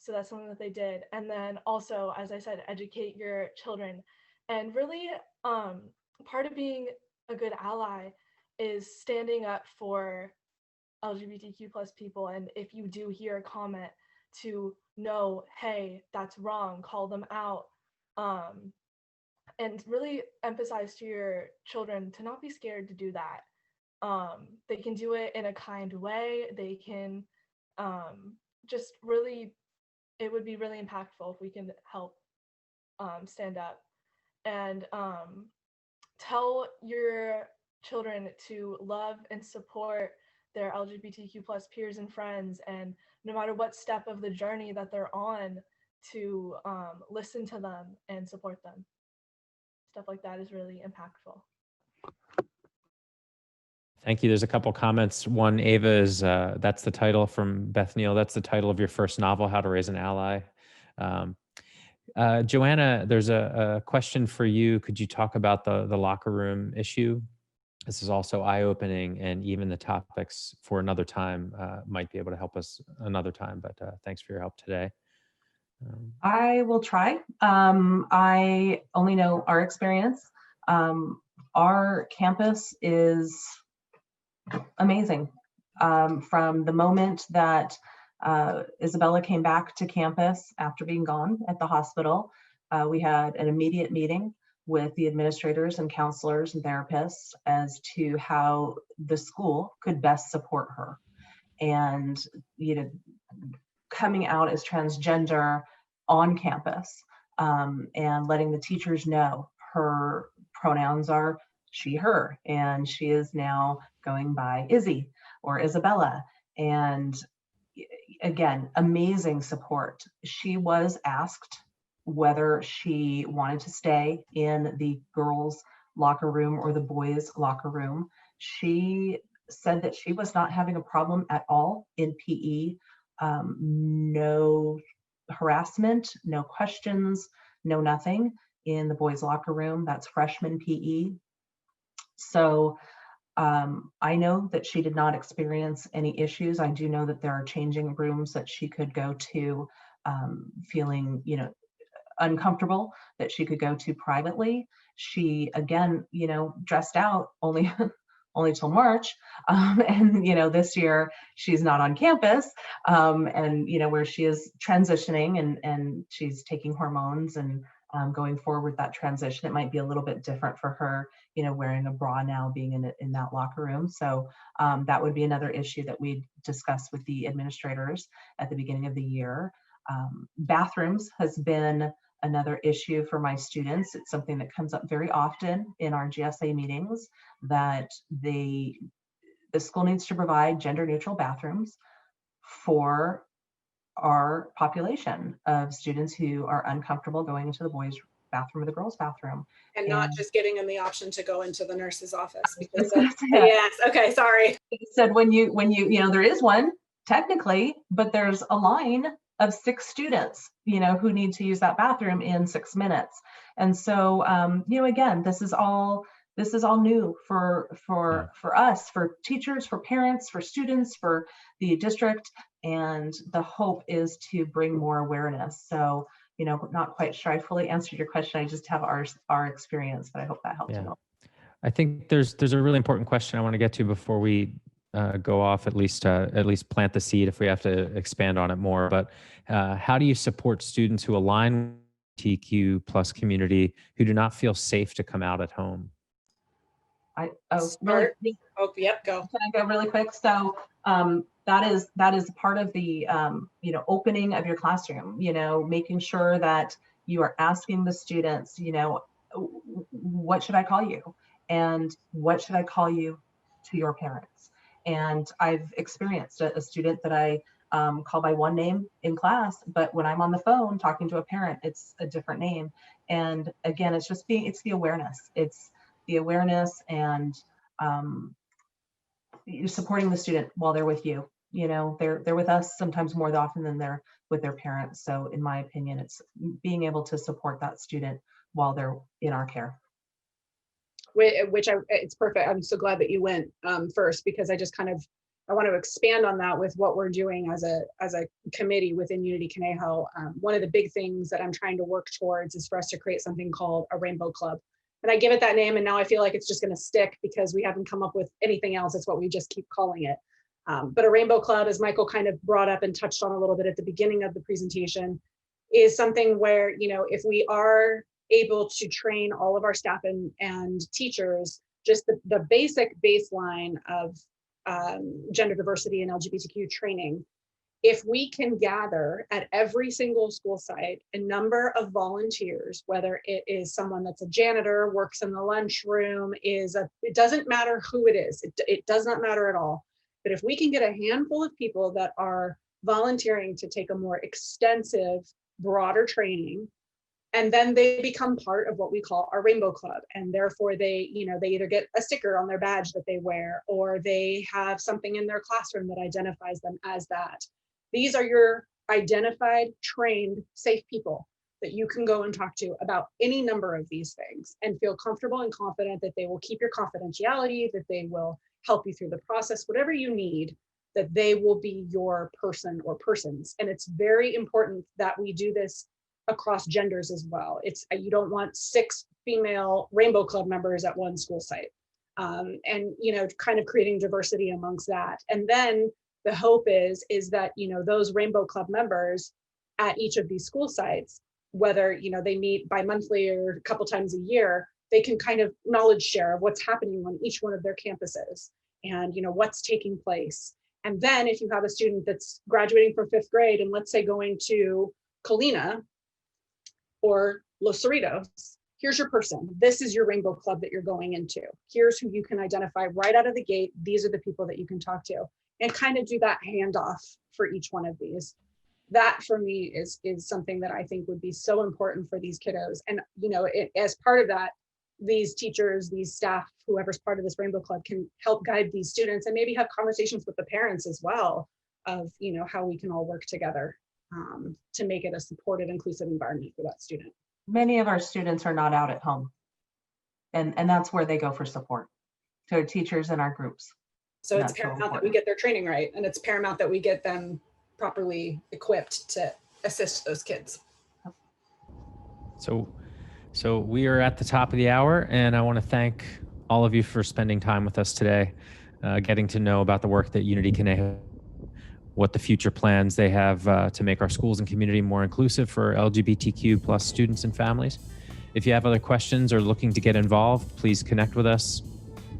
S3: So that's something that they did. And then also, as I said, educate your children. And really, part of being a good ally is standing up for LGBTQ plus people. And if you do hear a comment, to know, hey, that's wrong, call them out. And really emphasize to your children to not be scared to do that. They can do it in a kind way. They can just really, it would be really impactful if we can help stand up. And tell your children to love and support their LGBTQ plus peers and friends, and no matter what step of the journey that they're on, to listen to them and support them. Stuff like that is really impactful.
S1: Thank you. There's a couple comments. One, Ava, is that's the title from Beth Neal. That's the title of your first novel, How to Raise an Ally. Joanna, there's a question for you. Could you talk about the locker room issue? This is also eye-opening, and even the topics for another time might be able to help us another time, but thanks for your help today.
S4: I will try. I only know our experience. Our campus is amazing. From the moment that Isabella came back to campus after being gone at the hospital, we had an immediate meeting with the administrators and counselors and therapists as to how the school could best support her. And, you know, coming out as transgender on campus, and letting the teachers know her pronouns are she, her, and she is now going by Izzy or Isabella. And again, amazing support. She was asked whether she wanted to stay in the girls' locker room or the boys' locker room. She said that she was not having a problem at all in PE. No harassment, no questions, no nothing in the boys' locker room. That's freshman PE. So I know that she did not experience any issues. I do know that there are changing rooms that she could go to, feeling, you know, uncomfortable, that she could go to privately. She, again, you know, dressed out only only till March, and you know, this year she's not on campus, and you know, where she is transitioning and she's taking hormones and going forward that transition, it might be a little bit different for her, you know, wearing a bra now, being in that locker room. So that would be another issue that we discussed with the administrators at the beginning of the year. Bathrooms has been another issue for my students. It's something that comes up very often in our GSA meetings, that the school needs to provide gender neutral bathrooms for our population of students who are uncomfortable going into the boys' bathroom or the girls' bathroom.
S5: And not just giving them the option to go into the nurse's office. Because yes, okay, sorry.
S4: He said when you know, there is one technically, but there's a line of 6 students, you know, who need to use that bathroom in 6 minutes. And so, you know, again, this is all new for us, for teachers, for parents, for students, for the district. And the hope is to bring more awareness. So, you know, not quite sure I fully answered your question. I just have our experience, but I hope that helped.
S1: Yeah. I think there's a really important question I want to get to before we go off, at least plant the seed if we have to expand on it more. But how do you support students who align with the TQ plus community who do not feel safe to come out at home?
S4: Really,
S5: Oh, yep, go.
S4: can I go really quick? So that is part of the opening of your classroom, making sure that you are asking the students, what should I call you? And what should I call you to your parents? And I've experienced a student that I call by one name in class, but when I'm on the phone talking to a parent, it's a different name. And again, it's the awareness. It's the awareness and you're supporting the student while they're with you. They're with us sometimes more often than they're with their parents. So in my opinion, it's being able to support that student while they're in our care.
S5: It's perfect. I'm so glad that you went first, because I want to expand on that with what we're doing as a committee within Unity Conejo. One of the big things that I'm trying to work towards is for us to create something called a Rainbow Club. And I give it that name, and now I feel like it's just going to stick because we haven't come up with anything else. It's what we just keep calling it. But a Rainbow Club, as Michael kind of brought up and touched on a little bit at the beginning of the presentation, is something where, if we are able to train all of our staff and teachers, just the basic baseline of gender diversity and LGBTQ training, if we can gather at every single school site a number of volunteers, whether it is someone that's a janitor, works in the lunchroom, it doesn't matter who it is, it does not matter at all. But if we can get a handful of people that are volunteering to take a more extensive, broader training, and then they become part of what we call our Rainbow Club. And therefore they either get a sticker on their badge that they wear, or they have something in their classroom that identifies them as that. These are your identified, trained, safe people that you can go and talk to about any number of these things and feel comfortable and confident that they will keep your confidentiality, that they will help you through the process, whatever you need, that they will be your person or persons. And it's very important that we do this across genders as well. You don't want 6 female Rainbow Club members at one school site, and kind of creating diversity amongst that. And then the hope is that those Rainbow Club members at each of these school sites, whether they meet bi-monthly or a couple times a year, they can kind of knowledge share of what's happening on each one of their campuses and what's taking place. And then if you have a student that's graduating from 5th grade and let's say going to Colina or Los Cerritos, here's your person. This is your Rainbow Club that you're going into. Here's who you can identify right out of the gate. These are the people that you can talk to, and kind of do that handoff for each one of these. That for me is something that I think would be so important for these kiddos. And as part of that, these teachers, these staff, whoever's part of this Rainbow Club can help guide these students and maybe have conversations with the parents as well of how we can all work together to make it a supportive, inclusive environment for that student.
S4: Many of our students are not out at home, and that's where they go for support, to our teachers and our groups.
S5: So it's paramount that we get their training right, and it's paramount that we get them properly equipped to assist those kids.
S1: So we are at the top of the hour, and I want to thank all of you for spending time with us today, getting to know about the work that Unity Conejo, what the future plans they have to make our schools and community more inclusive for LGBTQ plus students and families. If you have other questions or looking to get involved, please connect with us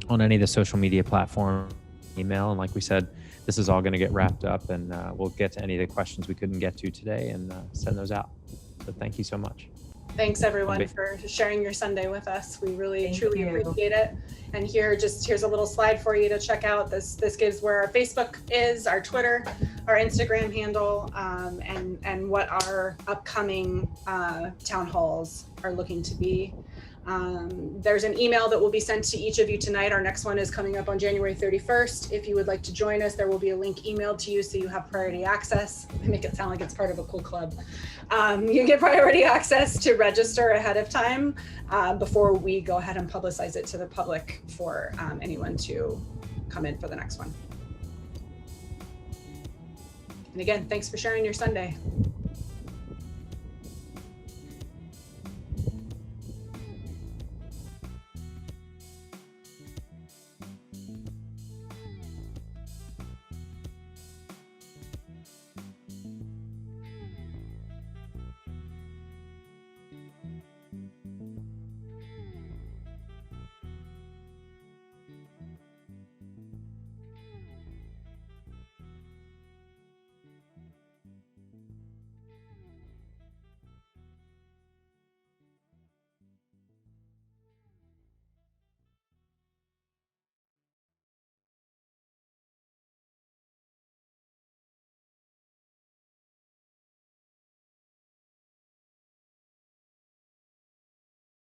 S1: on any of the social media platforms, email. And like we said, this is all going to get wrapped up, and we'll get to any of the questions we couldn't get to today and send those out. So thank you so much.
S5: Thanks everyone for sharing your Sunday with us. We really truly appreciate it. And here's a little slide for you to check out. This gives where our Facebook is, our Twitter, our Instagram handle, and what our upcoming town halls are looking to be. There's an email that will be sent to each of you tonight. Our next one is coming up on January 31st. If you would like to join us, there will be a link emailed to you so you have priority access. I make it sound like it's part of a cool club. You get priority access to register ahead of time before we go ahead and publicize it to the public for anyone to come in for the next one. And again, thanks for sharing your Sunday.